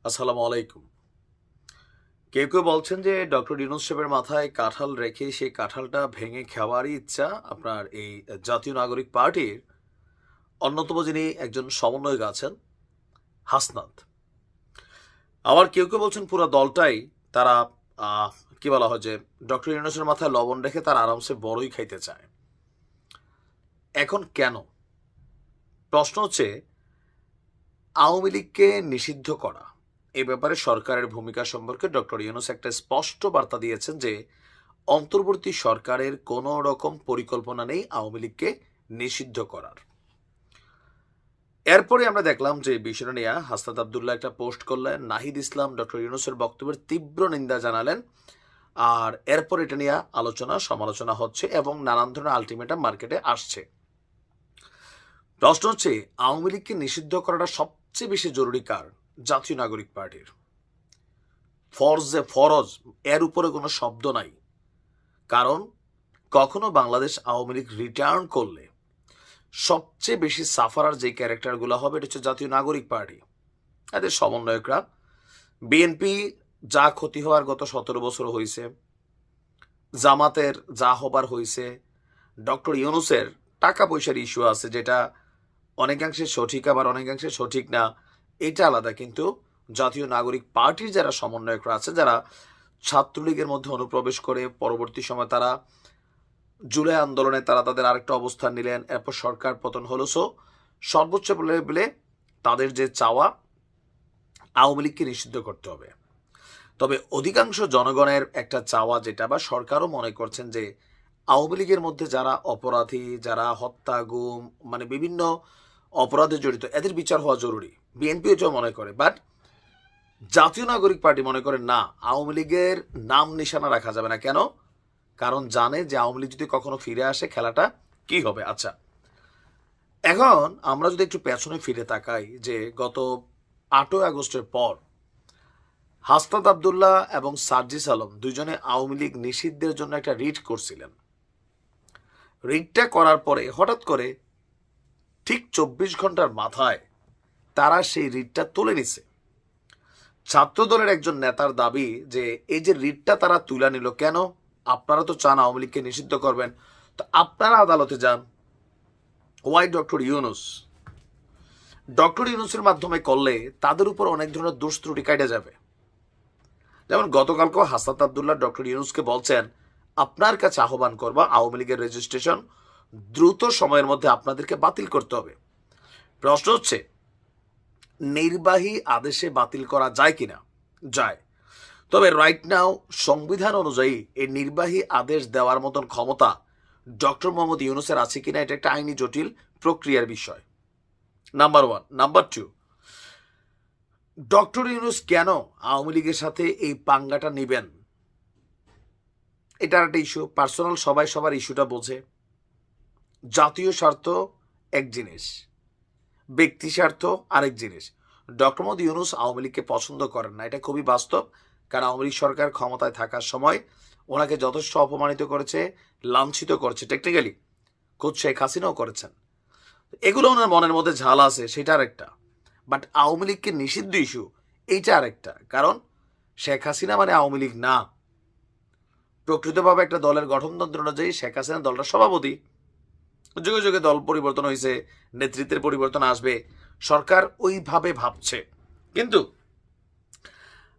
আসসালামু আলাইকুম। কেউ কেউ বলছেন যে ডক্টর ইউনূস সাহেবের মাথায় কাঁঠাল রেখে সেই কাঁঠালটা ভেঙে খাওয়ারই ইচ্ছা আপনার এই জাতীয় নাগরিক পার্টির অন্যতম যিনি একজন সমন্বয়ক আছেন হাসনাত। আবার কেউ কেউ বলছেন পুরো দলটাই তারা কি বলা হয় যে ডক্টর ইউনূসের মাথায় লবণ রেখে তারা আরামসে বড়ই খাইতে চায়। এখন কেন? প্রশ্ন হচ্ছে আওয়ামী লীগকে নিষিদ্ধ করা এ ব্যাপারে সরকারের ভূমিকা সম্পর্কে ডক্টর ইউনূস একটা স্পষ্ট বার্তা দিয়েছেন যে অন্তর্বর্তী সরকারের কোনো রকম পরিকল্পনা নেই আওয়ামী লীগকে নিষিদ্ধ করার। এরপরে আমরা দেখলাম যে বিষয়টা নিয়ে হাসনাত আবদুল্লাহ একটা পোস্ট করলেন, নাহিদ ইসলাম ডক্টর ইউনূসের বক্তব্যের তীব্র নিন্দা জানালেন। আর এরপর এটা নিয়ে আলোচনা সমালোচনা হচ্ছে এবং নানান ধরনের আলটিমেটাম মার্কেটে আসছে। প্রশ্ন হচ্ছে আওয়ামী লীগকে নিষিদ্ধ করাটা সবচেয়ে বেশি জরুরি কার? জাতীয় নাগরিক পার্টির। ফরজ এর উপরে কোনো শব্দ নাই। কারণ কখনো বাংলাদেশ আওয়ামী লীগ রিটার্ন করলে সবচেয়ে বেশি সাফারার যে ক্যারেক্টারগুলো হবে এটা হচ্ছে জাতীয় নাগরিক পার্টি, এদের সমন্বয়করা। বিএনপি যা ক্ষতি হওয়ার গত 17 বছর হয়েছে, জামাতের যা হবার হয়েছে, ডক্টর ইউনূসের টাকা পয়সার ইস্যু আছে যেটা অনেকাংশে সঠিক আবার অনেকাংশে সঠিক না, এটা আলাদা। কিন্তু জাতীয় নাগরিক পার্টির যারা সমন্বয়করা আছে, যারা ছাত্রলীগের মধ্যে অনুপ্রবেশ করে পরবর্তী সময় তারা জুলাই আন্দোলনে তারা তাদের আরেকটা অবস্থান নিলেন, এরপর সরকার পতন হলো। সর্বোচ্চ লেভেলে তাদের যে চাওয়া আওয়ামী লীগকে নিষিদ্ধ করতে হবে। তবে অধিকাংশ জনগণের একটা চাওয়া যেটা বা সরকারও মনে করছেন যে আওয়ামী লীগের মধ্যে যারা অপরাধী, যারা হত্যা গুম মানে বিভিন্ন অপরাধে জড়িত, এদের বিচার হওয়া জরুরি। বিএনপি এটাও মনে করে, বাট জাতীয় নাগরিক পার্টি মনে করে না, আওয়ামী লীগের নাম নিশানা রাখা যাবে না। কেন? কারণ জানে যে আওয়ামী লীগ যদি কখনো ফিরে আসে খেলাটা কি হবে। আচ্ছা, এখন আমরা যদি একটু পেছনে ফিরে তাকাই যে গত 8ই আগস্টের পর হাসনাত আবদুল্লাহ এবং সার্জিস আলম দুইজনে আওয়ামী লীগ নিষিদ্ধের জন্য একটা রিট করছিলেন। রিটটা করার পরে হঠাৎ করে ঠিক 24 ঘন্টার মাথায় তারা সেই রিটটা তুলে নিছে। ছাত্রদলের একজন নেতার দাবি যে এই যে রিটটা তারা তুলে নিল কেন? আপনারা তো চান আওয়ামী লীগকে নিষিদ্ধ করবেন, তো আপনারা আদালতে যান। Why doctor Yunus? ডক্টর ইউনূসের মাধ্যমে করলে তাদের উপর অনেক ধরনের দোষ ত্রুটি কাটা যাবে। যেমন গতকালকেও হাসনাত আবদুল্লাহ ডক্টর ইউনূসকে বলছেন আপনার কাছে আহ্বান করবা আওয়ামী লীগের রেজিস্ট্রেশন দ্রুত সময়ের মধ্যে আপনাদেরকে বাতিল করতে হবে। প্রশ্ন হচ্ছে নির্বাহী আদেশে বাতিল করা যায় কিনা? যায়। তবে রাইট নাও সংবিধান অনুযায়ী এই নির্বাহী আদেশ দেওয়ার মতন ক্ষমতা ডক্টর মোহাম্মদ ইউনূসের আছে কিনা এটা একটা আইনি জটিল প্রক্রিয়ার বিষয়। নাম্বার 1। নাম্বার 2, ডক্টর ইউনূস কেন আওয়ামী লীগের সাথে এই পাঙ্গাটা নেবেন? এটা একটা ইস্যু। পার্সোনাল, সবাই সবার ইস্যুটা বোঝে। জাতীয় স্বার্থ এক জিনিস, ব্যক্তি স্বার্থ আরেক জিনিস। ডক্টর মোহাম্মদ ইউনূস আওয়ামী লীগকে পছন্দ করেন না, এটা খুবই বাস্তব। কারণ আওয়ামী লীগ সরকার ক্ষমতায় থাকার সময় ওনাকে যথেষ্ট অপমানিত করেছে, লাঞ্ছিত করেছে, টেকনিক্যালি খোদ শেখ হাসিনাও করেছেন। এগুলো ওনার মনের মধ্যে ঝাল আছে, সেটা আরেকটা। বাট আওয়ামী লীগকে নিষিদ্ধ ইস্যু এইটা আরেকটা। কারণ শেখ হাসিনা মানে আওয়ামী লীগ না। প্রকৃতভাবে একটা দলের গঠনতন্ত্র অনুযায়ী শেখ হাসিনা দলটার সভাপতি। যুগে যুগে দল পরিবর্তন হয়েছে, নেতৃত্বের পরিবর্তন আসবে, সরকার ওইভাবে ভাবছে। কিন্তু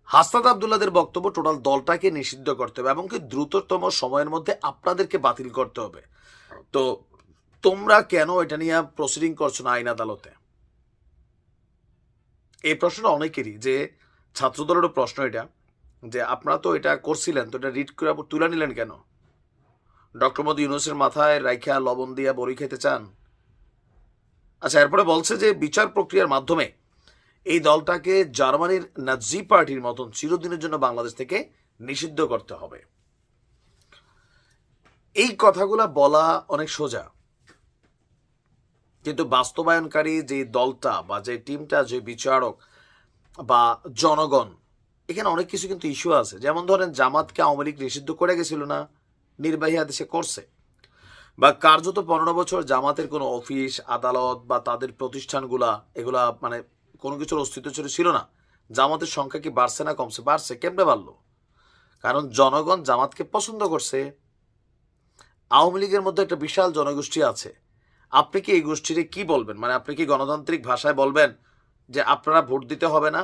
হাসনাত আবদুল্লাহদের বক্তব্য টোটাল দলটাকে নিষিদ্ধ করতে হবে এবং কি দ্রুততম সময়ের মধ্যে আপনাদেরকে বাতিল করতে হবে। তো তোমরা কেন এটা নিয়ে প্রসিডিং করছো না আইন আদালতে? এই প্রশ্নটা অনেকেরই, যে ছাত্রদলেরও প্রশ্ন এটা, যে আপনারা তো এটা করছিলেন, তো এটা রিট করে তুলে নিলেন কেন? ডক্টর মোহাম্মদ ইউনূসের মাথায় রাইখা লবণ দিয়া বড়ি খেতে চান? আচ্ছা, এরপরে বলছে যে বিচার প্রক্রিয়ার মাধ্যমে এই দলটাকে জার্মানির নাজি পার্টির মতন চিরদিনের জন্য বাংলাদেশ থেকে নিষিদ্ধ করতে হবে। এই কথাগুলা বলা অনেক সোজা, কিন্তু বাস্তবায়নকারী যে দলটা বা যে টিমটা, যে বিচারক বা জনগণ, এখানে অনেক কিছু কিন্তু ইস্যু আছে। যেমন ধরেন জামাতকে আওয়ামী লীগ নিষিদ্ধ করে গেছিল না, নির্বাহী আদেশে করছে। বা কার্যত 15 বছর জামাতের কোনো অফিস আদালত বা তাদের প্রতিষ্ঠানগুলা এগুলা মানে কোনো কিছুর অস্তিত্ব ছিল না, জামাতের সংখ্যা কি বাড়ছে না কমছে? বাড়ছে। কেমনে বাড়লো? কারণ জনগণ জামাতকে পছন্দ করছে। আওয়ামী লীগের মধ্যে একটা বিশাল জনগোষ্ঠী আছে। আপনি কি এই গোষ্ঠীরে কি বলবেন? মানে আপনি কি গণতান্ত্রিক ভাষায় বলবেন যে আপনারা ভোট দিতে হবে না?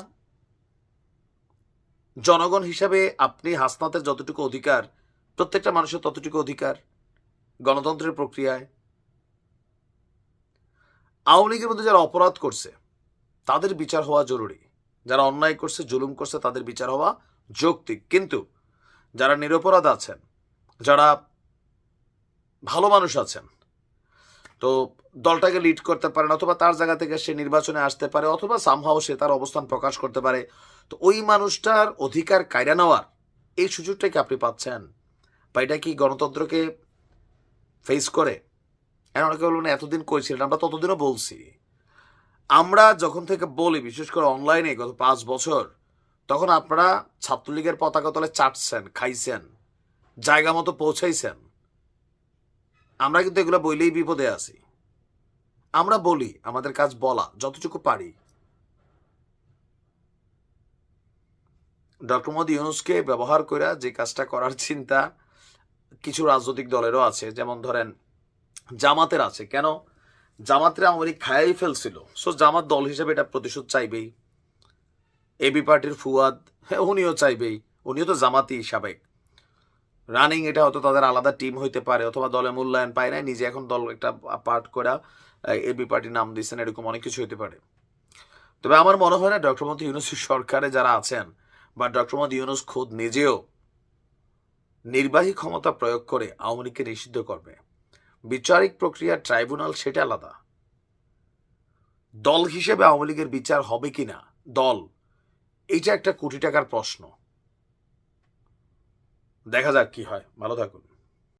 জনগণ হিসাবে আপনি হাসনাতের যতটুকু অধিকার, প্রত্যেকটা মানুষের ততটুকু অধিকার গণতন্ত্রের প্রক্রিয়ায়। আওয়ামী লীগের মধ্যে যারা অপরাধ করছে তাদের বিচার হওয়া জরুরি। যারা অন্যায় করছে, জুলুম করছে, তাদের বিচার হওয়া যৌক্তিক। কিন্তু যারা নিরপরাধ আছেন, যারা ভালো মানুষ আছেন, তো দলটাকে লিড করতে পারেন, অথবা তার জায়গা থেকে সে নির্বাচনে আসতে পারে, অথবা সামহাও সে তার অবস্থান প্রকাশ করতে পারে, তো ওই মানুষটার অধিকার কায়রা নেওয়ার এই সুযোগটা কি আপনি পাচ্ছেন? বা এটা কি গণতন্ত্রকে ফেস করে? অনেকে বলবেন এতদিন কইছিলেন, আমরা ততদিনও বলছি। আমরা যখন থেকে বলি, বিশেষ করে অনলাইনে গত 5 বছর, তখন আপনারা ছাত্রলীগের পতাকা তলে চাটছেন, খাইছেন, জায়গা মতো পৌঁছাইছেন। আমরা কিন্তু এগুলো বইলেই বিপদে আছি। আমরা বলি, আমাদের কাজ বলা, যতটুকু পারি। ডক্টর মোহাম্মদ ইউনূসকে ব্যবহার করে যে কাজটা করার চিন্তা কিছু রাজনৈতিক দলেরও আছে, যেমন ধরেন জামাতের আছে। কেন? জামাতের আওয়ামী লীগ খায়াই ফেলছিল, সো জামাত দল হিসেবে এটা প্রতিশোধ চাইবেই। এবি পার্টির ফুয়াদ, হ্যাঁ, উনিও চাইবেই, উনিও তো জামাতি সাবেক। রানিং এটা হয়তো তাদের আলাদা টিম হইতে পারে, অথবা দলে মূল্যায়ন পায় নাই, নিজে এখন দল একটা পার্ট করে এবি পার্টি নাম দিচ্ছেন, এরকম অনেক কিছু হইতে পারে। তবে আমার মনে হয় না ডক্টর মোহাম্মদ ইউনূসের সরকারে যারা আছেন, বা ডক্টর মোহাম্মদ ইউনূস খোদ নিজেও নির্বাহী ক্ষমতা প্রয়োগ করে আওয়ামী লীগকে নিষিদ্ধ করবে। বিচারিক প্রক্রিয়া, ট্রাইব্যুনাল, সেটা আলাদা। দল হিসেবে আওয়ামী লীগের বিচার হবে কিনা, দল, এইটা একটা কোটি টাকার প্রশ্ন। দেখা যাক কি হয়। ভালো থাকুন।